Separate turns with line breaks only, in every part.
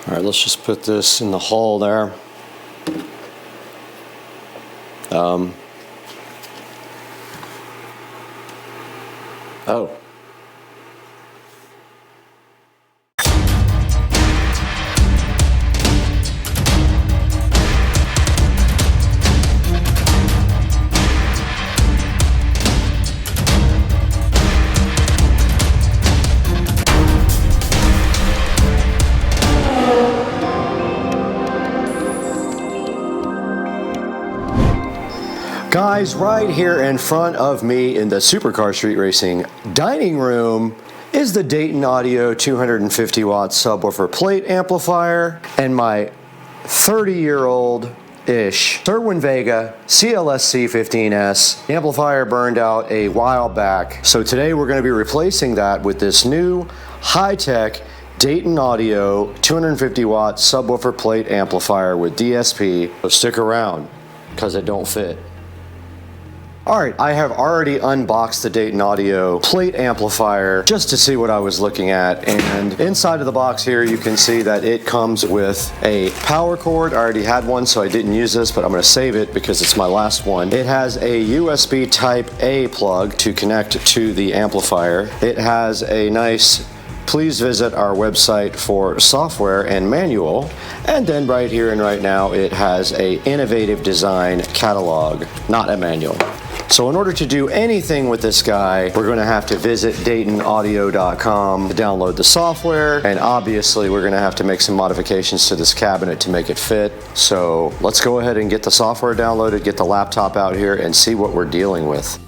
All right, let's just put this in the hole there. Oh. Guys, right here in front of me in the Supercar Street Racing dining room is the Dayton Audio 250 watt subwoofer plate amplifier and my 30-year-old-ish Cerwin Vega CLSC 15S. The amplifier burned out a while back, so today we're going to be replacing that with this new high-tech Dayton Audio 250 watt subwoofer plate amplifier with DSP. So stick around because it don't fit. Alright, I have already unboxed the Dayton Audio plate amplifier just to see what I was looking at, and inside of the box here you can see that it comes with a power cord. I already had one so I didn't use this, but I'm going to save it because it's my last one. It has a USB type A plug to connect to the amplifier. It has a nice please visit our website for software and manual. And then right here and right now it has a innovative design catalog, not a manual. So in order to do anything with this guy, we're going to have to visit DaytonAudio.com to download the software, and obviously we're going to have to make some modifications to this cabinet to make it fit. So let's go ahead and get the software downloaded, get the laptop out here, and see what we're dealing with.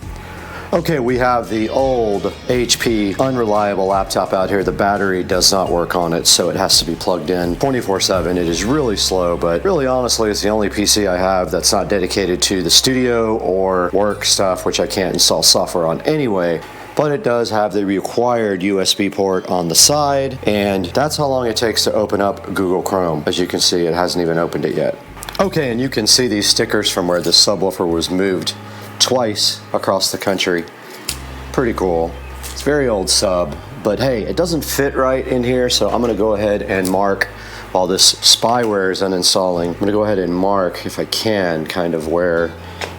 Okay, we have the old HP unreliable laptop out here. The battery does not work on it, so it has to be plugged in 24/7. It is really slow, but really honestly, it's the only PC I have that's not dedicated to the studio or work stuff, which I can't install software on anyway. But it does have the required USB port on the side, and that's how long it takes to open up Google Chrome. As you can see, it hasn't even opened it yet. Okay, and you can see these stickers from where the subwoofer was moved twice across the country. Pretty cool. It's very old sub, but hey, it doesn't fit right in here, so I'm going to go ahead and mark while this spyware is uninstalling. I'm going to go ahead and mark, if I can, kind of where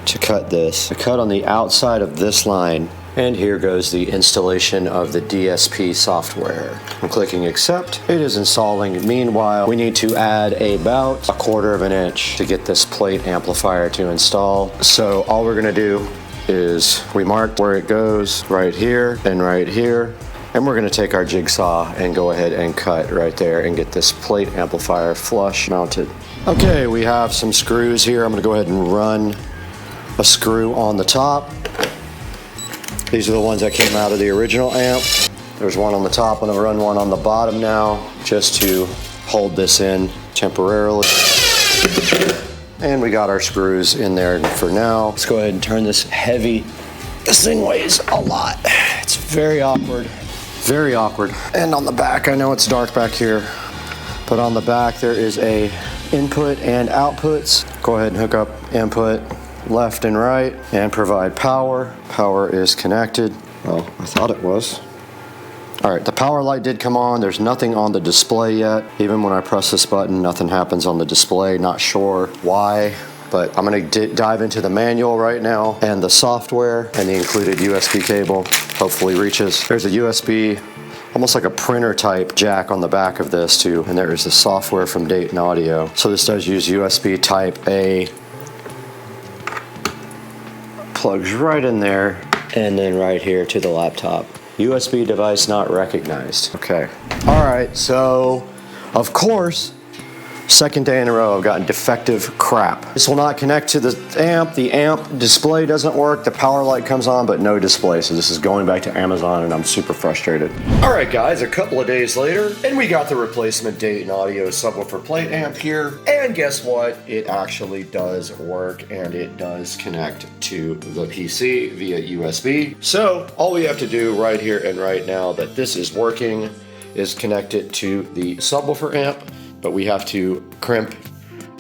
to cut this. I cut on the outside of this line, and here goes the installation of the DSP software. I'm clicking accept. It is installing. Meanwhile, we need to add about 1/4 of an inch to get this plate amplifier to install. So all we're gonna do is we mark where it goes right here and right here. And we're gonna take our jigsaw and go ahead and cut right there and get this plate amplifier flush mounted. Okay, we have some screws here. I'm gonna go ahead and run a screw on the top. These are the ones that came out of the original amp. There's one on the top. I'm gonna run one on the bottom now just to hold this in temporarily. And we got our screws in there for now. Let's go ahead and turn this heavy. This thing weighs a lot. It's very awkward. Very awkward. And on the back, I know it's dark back here, but on the back there is a input and outputs. Go ahead and hook up input left and right and provide power. Power is connected. Well, I thought it was. All right, the power light did come on. There's nothing on the display yet. Even when I press this button, nothing happens on the display. Not sure why, but I'm gonna dive into the manual right now and the software, and the included USB cable hopefully reaches. There's a USB, almost like a printer type jack on the back of this too, and there is the software from Dayton Audio. So this does use USB type A. Plugs right in there, and then right here to the laptop. USB device not recognized. Okay. All right, so of course, second day in a row I've gotten defective crap. This will not connect to the amp. The amp display doesn't work. The power light comes on, but no display. So this is going back to Amazon, and I'm super frustrated. All right, guys, a couple of days later, and we got the replacement Dayton Audio subwoofer plate amp here. And guess what? It actually does work, and it does connect to the PC via USB. So all we have to do right here and right now that this is working is connect it to the subwoofer amp, but we have to crimp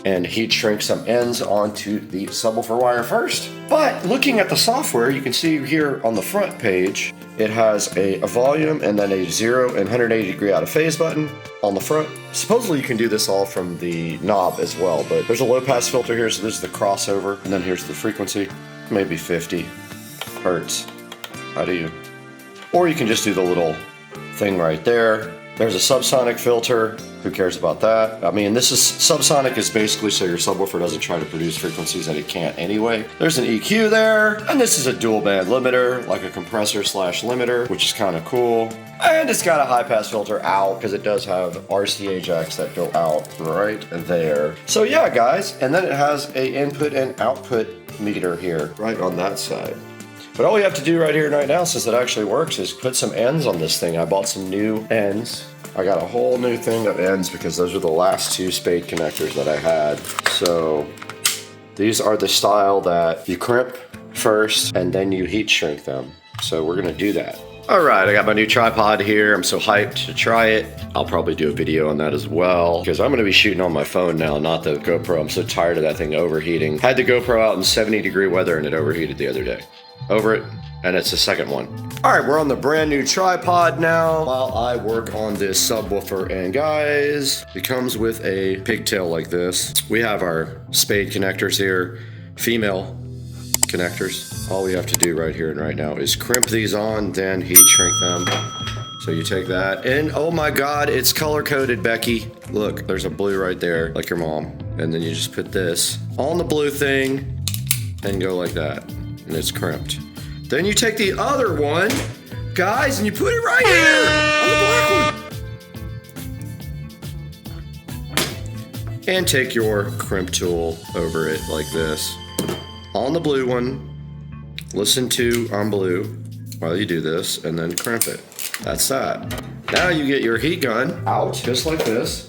and heat shrink some ends onto the subwoofer wire first. But looking at the software, you can see here on the front page, it has a volume and then a 0 and 180 degree out of phase button on the front. Supposedly you can do this all from the knob as well, but there's a low pass filter here, so this is the crossover, and then here's the frequency, maybe 50 hertz. How do you? Or you can just do the little thing right there. There's a subsonic filter. Who cares about that? I mean, this is subsonic is basically so your subwoofer doesn't try to produce frequencies that it can't anyway. There's an EQ there, and this is a dual band limiter, like a compressor slash limiter, which is kind of cool. And it's got a high pass filter out because it does have RCA jacks that go out right there. So yeah, guys, and then it has a input and output meter here, right on that side. But all we have to do right here and right now, since it actually works, is put some ends on this thing. I bought some new ends. I got a whole new thing of ends because those are the last 2 spade connectors that I had. So these are the style that you crimp first and then you heat shrink them. So we're gonna do that. All right, I got my new tripod here. I'm so hyped to try it. I'll probably do a video on that as well because I'm gonna be shooting on my phone now, not the GoPro. I'm so tired of that thing overheating. Had the GoPro out in 70-degree weather and it overheated the other day. Over it, and it's the second one. All right, we're on the brand new tripod now while I work on this subwoofer. And guys, it comes with a pigtail like this. We have our spade connectors here, female connectors. All we have to do right here and right now is crimp these on, then heat shrink them. So you take that, and oh my God, it's color coded, Becky. Look, there's a blue right there, like your mom. And then you just put this on the blue thing and go like that. And it's crimped. Then you take the other one, guys, and you put it right here on the black one. And take your crimp tool over it like this. On the blue one, listen to on blue while you do this, and then crimp it. That's that. Now you get your heat gun out, just like this,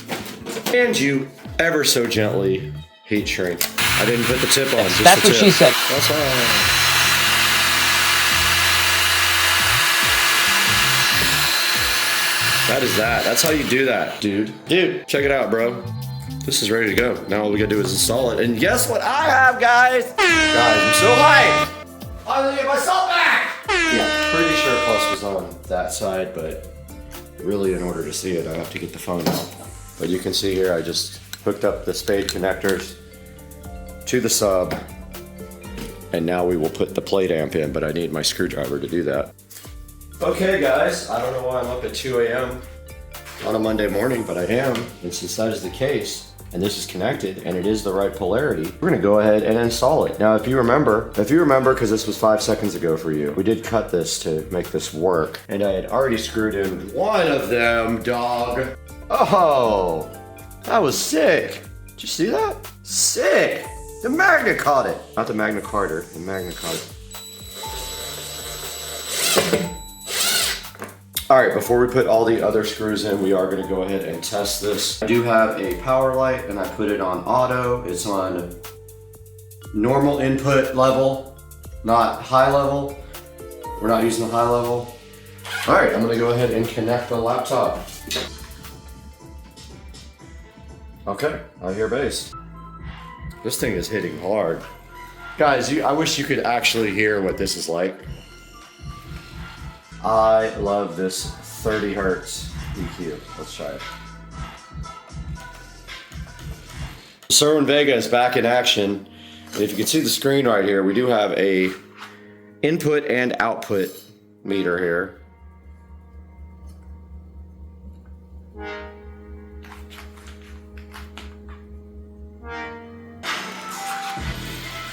and you ever so gently heat shrink. I didn't put the tip on, just
That's
the
what
tip.
she said.
That's all. That is that. That's how you do that, dude. Dude, check it out, bro. This is ready to go. Now all we gotta do is install it. And guess what I have, guys? Guys, I'm so hyped. I'm gonna get myself back. Yeah, pretty sure Plus was on that side, but really in order to see it, I have to get the phone out. But you can see here, I just hooked up the spade connectors to the sub. And now we will put the plate amp in, but I need my screwdriver to do that. Okay guys, I don't know why I'm up at 2 a.m. on a Monday morning, but I am. And since that is the case, and this is connected, and it is the right polarity, we're gonna go ahead and install it. Now, if you remember, because this was 5 seconds ago for you, we did cut this to make this work. And I had already screwed in one of them, dog. Oh, that was sick. Did you see that? Sick. The magnet caught it. Not the Magna Carta, the magnet caught it. All right, before we put all the other screws in, we are gonna go ahead and test this. I do have a power light and I put it on auto. It's on normal input level, not high level. We're not using the high level. All right, I'm gonna go ahead and connect the laptop. Okay, I hear bass. This thing is hitting hard. Guys, I wish you could actually hear what this is like. I love this 30 hertz EQ. Let's try it. Cerwin Vega is back in action. And if you can see the screen right here, we do have a input and output meter here.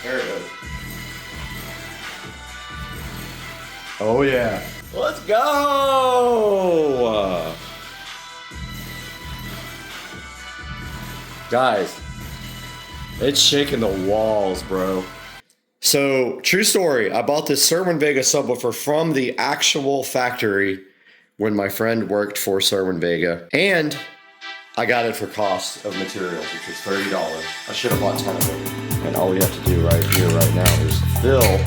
There it goes. Oh yeah. Let's go! Guys, it's shaking the walls, bro. So, true story, I bought this Cerwin Vega subwoofer from the actual factory when my friend worked for Cerwin Vega, and I got it for cost of materials, which was $30. I should have bought 10 of them. And all we have to do right here, right now, is fill.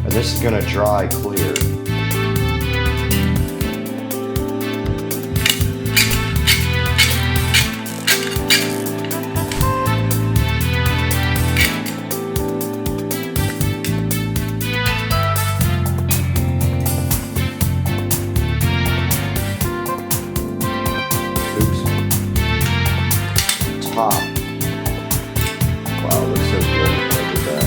And this is gonna dry clear. top. Wow, it looks so good. Look at that.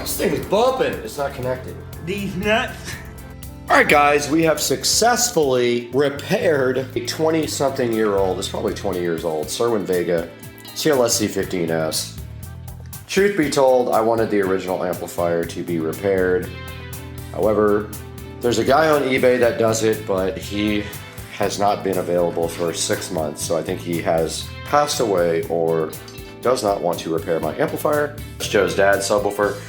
This thing is bumping. It's not connected.
These nuts.
All right, guys, we have successfully repaired a 20-something-year-old, it's probably 20 years old, Cerwin Vega CLSC15S. Truth be told, I wanted the original amplifier to be repaired. However, there's a guy on eBay that does it, but he has not been available for 6 months, so I think he has passed away or does not want to repair my amplifier. It's Joe's dad's subwoofer.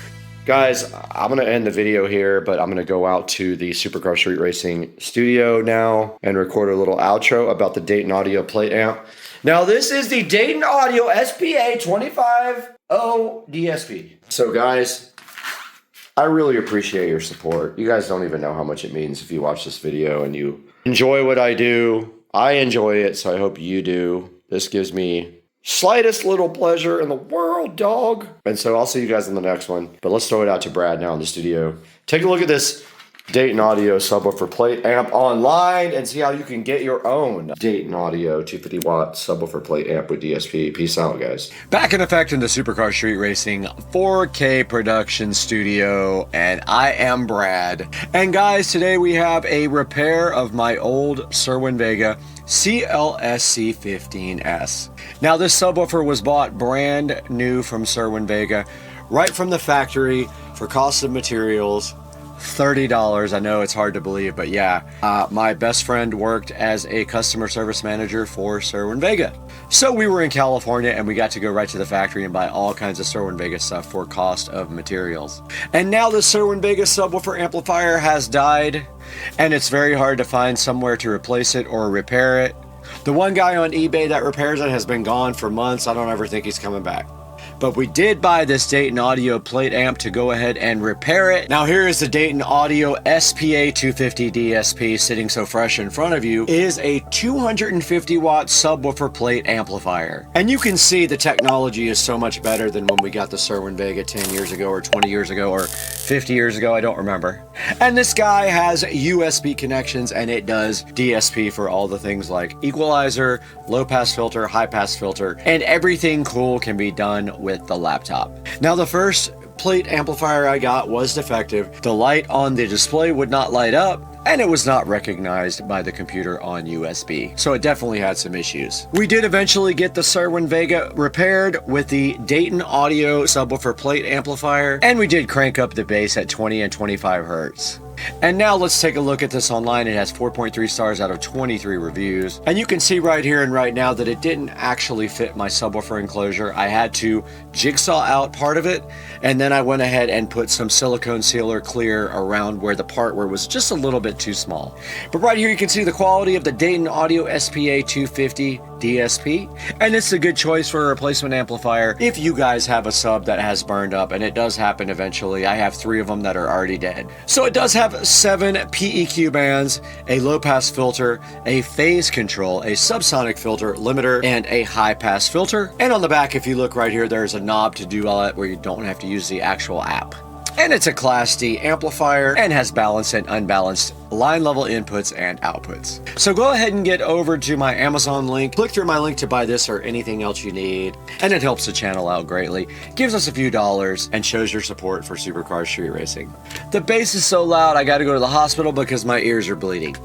Guys, I'm gonna end the video here, but I'm gonna go out to the Supercar Street Racing studio now and record a little outro about the Dayton Audio plate amp. Now, this is the Dayton Audio SPA 250 DSP. So guys, I really appreciate your support. You guys don't even know how much it means if you watch this video and you enjoy what I do. I enjoy it, so I hope you do. This gives me slightest little pleasure in the world, dog. And so I'll see you guys in the next one. But let's throw it out to Brad now in the studio. Take a look at this Dayton Audio subwoofer plate amp online and see how you can get your own Dayton Audio 250 watt subwoofer plate amp with DSP. Peace out, guys.
Back in effect in the Supercar Street Racing 4K production studio, and I am Brad. And guys, today we have a repair of my old Cerwin Vega CLSC15S. Now, this subwoofer was bought brand new from Cerwin Vega, right from the factory for cost of materials, $30. I know it's hard to believe, but yeah, my best friend worked as a customer service manager for Cerwin Vega. So we were in California and we got to go right to the factory and buy all kinds of Cerwin Vega stuff for cost of materials. And now the Cerwin Vega subwoofer amplifier has died, and it's very hard to find somewhere to replace it or repair it. The one guy on eBay that repairs it has been gone for months. I don't ever think he's coming back. But we did buy this Dayton Audio plate amp to go ahead and repair it. Now here is the Dayton Audio SPA 250 DSP sitting so fresh in front of you. It is a 250 watt subwoofer plate amplifier. And you can see the technology is so much better than when we got the Cerwin Vega 10 years ago or 20 years ago or 50 years ago, I don't remember. And this guy has USB connections and it does DSP for all the things like equalizer, low pass filter, high pass filter, and everything cool can be done with the laptop. Now, the first plate amplifier I got was defective. The light on the display would not light up, and it was not recognized by the computer on USB. So it definitely had some issues. We did eventually get the Cerwin Vega repaired with the Dayton Audio subwoofer plate amplifier, and we did crank up the bass at 20 and 25 hertz. And now let's take a look at this online. It has 4.3 stars out of 23 reviews. And you can see right here and right now that it didn't actually fit my subwoofer enclosure. I had to jigsaw out part of it, and then I went ahead and put some silicone sealer clear around where the part where it was just a little bit too small. But right here you can see the quality of the Dayton Audio SPA 250 DSP, and it's a good choice for a replacement amplifier if you guys have a sub that has burned up, and it does happen eventually. I have 3 of them that are already dead. So it does have 7 PEQ bands, a low pass filter, a phase control, a subsonic filter, limiter, and a high pass filter. And on the back, if you look right here, there's a knob to do all that where you don't have to use the actual app. And it's a Class D amplifier and has balanced and unbalanced line level inputs and outputs. So go ahead and get over to my Amazon link, click through my link to buy this or anything else you need, and it helps the channel out greatly, gives us a few dollars, and shows your support for Supercar Street Racing. The bass is so loud I gotta go to the hospital because my ears are bleeding.